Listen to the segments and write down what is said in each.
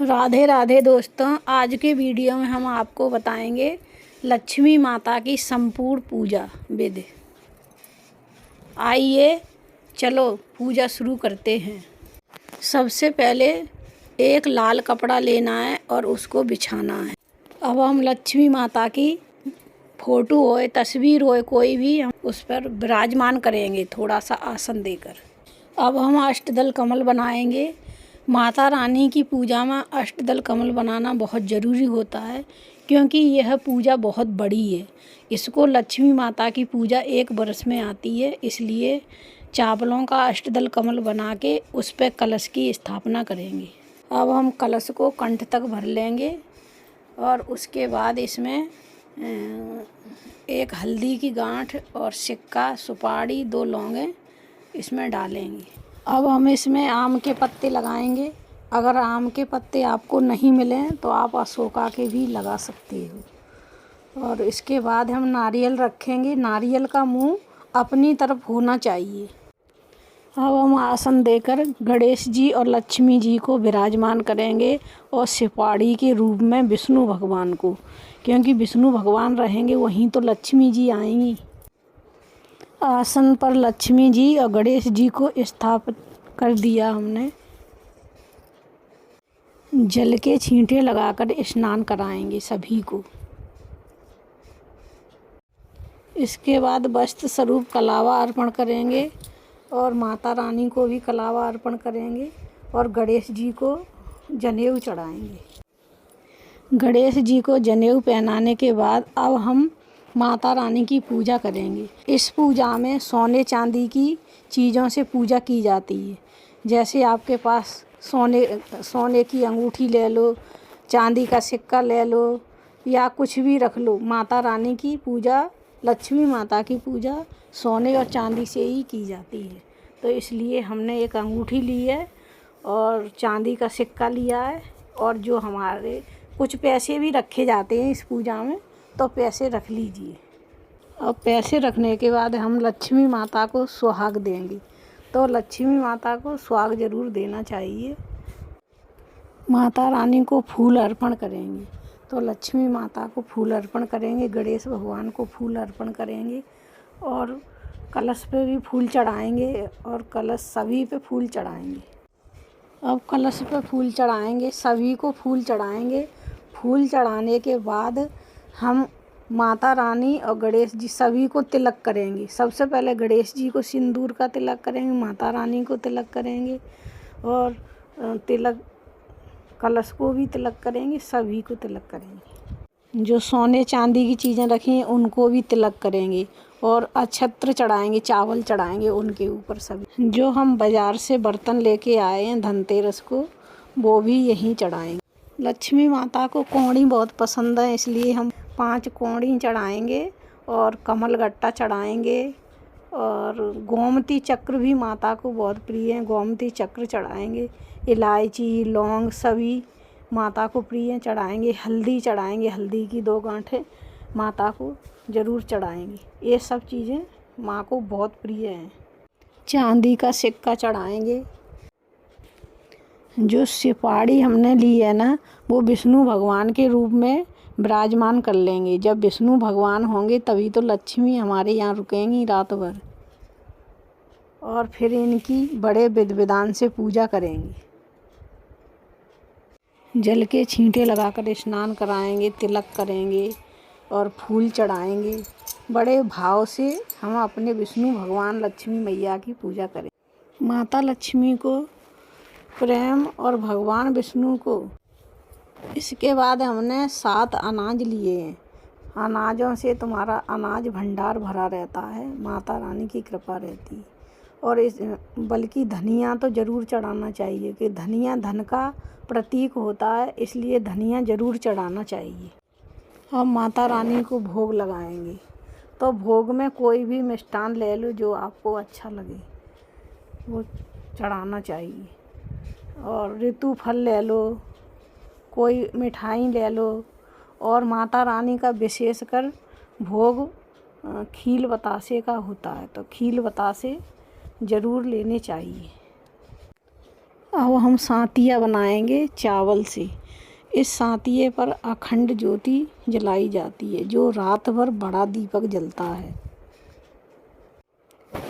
राधे राधे दोस्तों, आज के वीडियो में हम आपको बताएंगे लक्ष्मी माता की संपूर्ण पूजा विधि। आइए चलो पूजा शुरू करते हैं। सबसे पहले एक लाल कपड़ा लेना है और उसको बिछाना है। अब हम लक्ष्मी माता की फोटो होए, तस्वीर होए, कोई भी हम उस पर विराजमान करेंगे थोड़ा सा आसन देकर। अब हम अष्टदल कमल बनाएंगे। माता रानी की पूजा में अष्टदल कमल बनाना बहुत ज़रूरी होता है, क्योंकि यह पूजा बहुत बड़ी है। इसको लक्ष्मी माता की पूजा एक वर्ष में आती है, इसलिए चावलों का अष्टदल कमल बना के उस पर कलश की स्थापना करेंगे। अब हम कलश को कंठ तक भर लेंगे और उसके बाद इसमें एक हल्दी की गांठ और सिक्का, सुपारी, 2 लौंगे इसमें डालेंगे। अब हम इसमें आम के पत्ते लगाएंगे। अगर आम के पत्ते आपको नहीं मिलें तो आप अशोका के भी लगा सकते हो। और इसके बाद हम नारियल रखेंगे। नारियल का मुंह अपनी तरफ होना चाहिए। अब हम आसन देकर गणेश जी और लक्ष्मी जी को विराजमान करेंगे और सुपारी के रूप में विष्णु भगवान को, क्योंकि विष्णु भगवान रहेंगे वहीं तो लक्ष्मी जी आएंगी। आसन पर लक्ष्मी जी और गणेश जी को स्थापित कर दिया हमने। जल के छींटे लगाकर स्नान कराएंगे सभी को। इसके बाद वस्त्र स्वरूप कलावा अर्पण करेंगे और माता रानी को भी कलावा अर्पण करेंगे और गणेश जी को जनेऊ चढ़ाएंगे। गणेश जी को जनेऊ पहनाने के बाद अब हम माता रानी की पूजा करेंगे। इस पूजा में सोने चांदी की चीज़ों से पूजा की जाती है। जैसे आपके पास सोने की अंगूठी ले लो, चांदी का सिक्का ले लो या कुछ भी रख लो। माता रानी की पूजा, लक्ष्मी माता की पूजा सोने और चांदी से ही की जाती है। तो इसलिए हमने एक अंगूठी ली है और चांदी का सिक्का लिया है, और जो हमारे कुछ पैसे भी रखे जाते हैं इस पूजा में, तो पैसे रख लीजिए। अब पैसे रखने के बाद हम लक्ष्मी माता को सुहाग देंगे। तो लक्ष्मी माता को सुहाग ज़रूर देना चाहिए। माता रानी को फूल अर्पण करेंगे। तो लक्ष्मी माता को फूल अर्पण करेंगे, गणेश भगवान को फूल अर्पण करेंगे और कलश पे भी फूल चढ़ाएंगे और कलश सभी पे फूल चढ़ाएंगे। अब कलश पे फूल चढ़ाएंगे, सभी को फूल चढ़ाएंगे। फूल चढ़ाने के बाद हम माता रानी और गणेश जी सभी को तिलक करेंगे। सबसे पहले गणेश जी को सिंदूर का तिलक करेंगे, माता रानी को तिलक करेंगे और तिलक कलश को भी तिलक करेंगे, सभी को तिलक करेंगे। जो सोने चांदी की चीज़ें रखी हैं उनको भी तिलक करेंगे और अक्षत्र चढ़ाएंगे, चावल चढ़ाएंगे उनके ऊपर सभी। जो हम बाज़ार से बर्तन लेके आए हैं धनतेरस को, वो भी यहीं चढ़ाएंगे। लक्ष्मी माता को कौड़ी बहुत पसंद है, इसलिए हम 5 कौड़ी चढ़ाएंगे और कमल गट्टा चढ़ाएंगे और गोमती चक्र भी माता को बहुत प्रिय है, गोमती चक्र चढ़ाएंगे। इलायची, लौंग सभी माता को प्रिय चढ़ाएंगे। हल्दी चढ़ाएंगे, हल्दी की 2 गांठें माता को ज़रूर चढ़ाएंगे। ये सब चीज़ें माँ को बहुत प्रिय हैं। चांदी का सिक्का चढ़ाएंगे। जो सुपारी हमने ली है ना, वो विष्णु भगवान के रूप में विराजमान कर लेंगे। जब विष्णु भगवान होंगे तभी तो लक्ष्मी हमारे यहाँ रुकेंगी रात भर, और फिर इनकी बड़े विधि विधान से पूजा करेंगे। जल के छींटे लगाकर स्नान कराएंगे, तिलक करेंगे और फूल चढ़ाएंगे। बड़े भाव से हम अपने विष्णु भगवान लक्ष्मी मैया की पूजा करें। माता लक्ष्मी को प्रेम और भगवान विष्णु को। इसके बाद हमने 7 अनाज लिए हैं। अनाजों से तुम्हारा अनाज भंडार भरा रहता है, माता रानी की कृपा रहती है। और बल्कि धनिया तो ज़रूर चढ़ाना चाहिए, कि धनिया धन का प्रतीक होता है, इसलिए धनिया ज़रूर चढ़ाना चाहिए। हम माता रानी को भोग लगाएंगे। तो भोग में कोई भी मिष्ठान ले लो जो आपको अच्छा लगे, वो चढ़ाना चाहिए। और ऋतु फल ले लो, कोई मिठाई ले लो। और माता रानी का विशेषकर भोग खील बतासे का होता है, तो खील बतासे ज़रूर लेने चाहिए। अब हम सांतिया बनाएंगे चावल से। इस सांतिये पर अखंड ज्योति जलाई जाती है, जो रात भर बड़ा दीपक जलता है।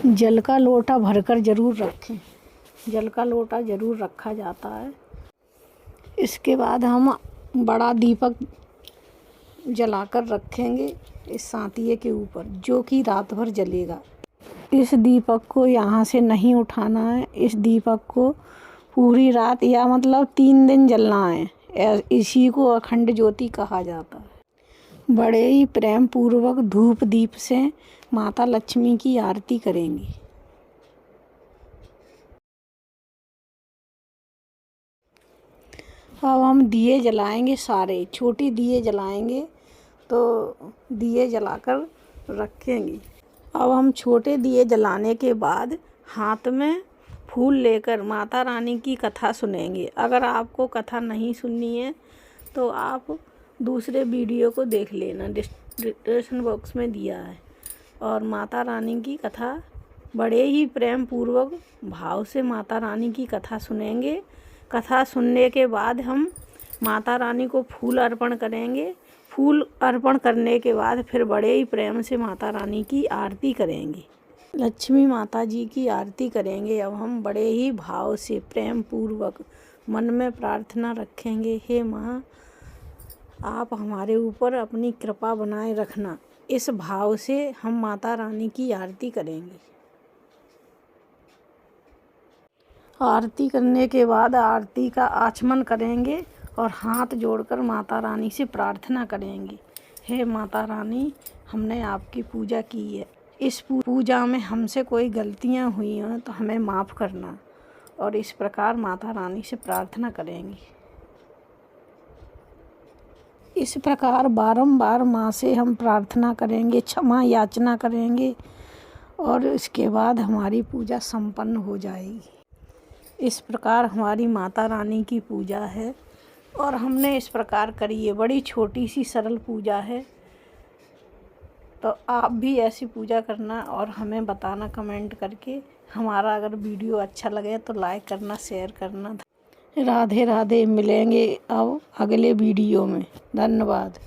जल का लोटा भरकर जरूर रखें। जल का लोटा जरूर रखा जाता है। इसके बाद हम बड़ा दीपक जलाकर रखेंगे इस सांतिये के ऊपर, जो कि रात भर जलेगा। इस दीपक को यहाँ से नहीं उठाना है। इस दीपक को पूरी रात या मतलब 3 दिन जलना है। इसी को अखंड ज्योति कहा जाता है। बड़े ही प्रेम पूर्वक धूप दीप से माता लक्ष्मी की आरती करेंगे। अब हम दिए जलाएंगे, सारे छोटी दिए जलाएंगे, तो दिए जलाकर रखेंगे। अब हम छोटे दिए जलाने के बाद हाथ में फूल लेकर माता रानी की कथा सुनेंगे। अगर आपको कथा नहीं सुननी है तो आप दूसरे वीडियो को देख लेना, डिस्क्रिप्शन बॉक्स में दिया है। और माता रानी की कथा बड़े ही प्रेम पूर्वक भाव से माता रानी की कथा सुनेंगे। कथा सुनने के बाद हम माता रानी को फूल अर्पण करेंगे। फूल अर्पण करने के बाद फिर बड़े ही प्रेम से माता रानी की आरती करेंगे। लक्ष्मी माता जी की आरती करेंगे। अब हम बड़े ही भाव से प्रेम पूर्वक मन में प्रार्थना रखेंगे, हे माँ, आप हमारे ऊपर अपनी कृपा बनाए रखना। इस भाव से हम माता रानी की आरती करेंगे। आरती करने के बाद आरती का आचमन करेंगे और हाथ जोड़कर माता रानी से प्रार्थना करेंगे, हे माता रानी, हमने आपकी पूजा की है। इस पूजा में हमसे कोई गलतियां हुई हैं तो हमें माफ़ करना। और इस प्रकार माता रानी से प्रार्थना करेंगे। इस प्रकार बारंबार माँ से हम प्रार्थना करेंगे, क्षमा याचना करेंगे और इसके बाद हमारी पूजा संपन्न हो जाएगी। इस प्रकार हमारी माता रानी की पूजा है और हमने इस प्रकार करी है। बड़ी छोटी सी सरल पूजा है, तो आप भी ऐसी पूजा करना और हमें बताना कमेंट करके। हमारा अगर वीडियो अच्छा लगे तो लाइक करना, शेयर करना। राधे राधे। मिलेंगे अब अगले वीडियो में। धन्यवाद।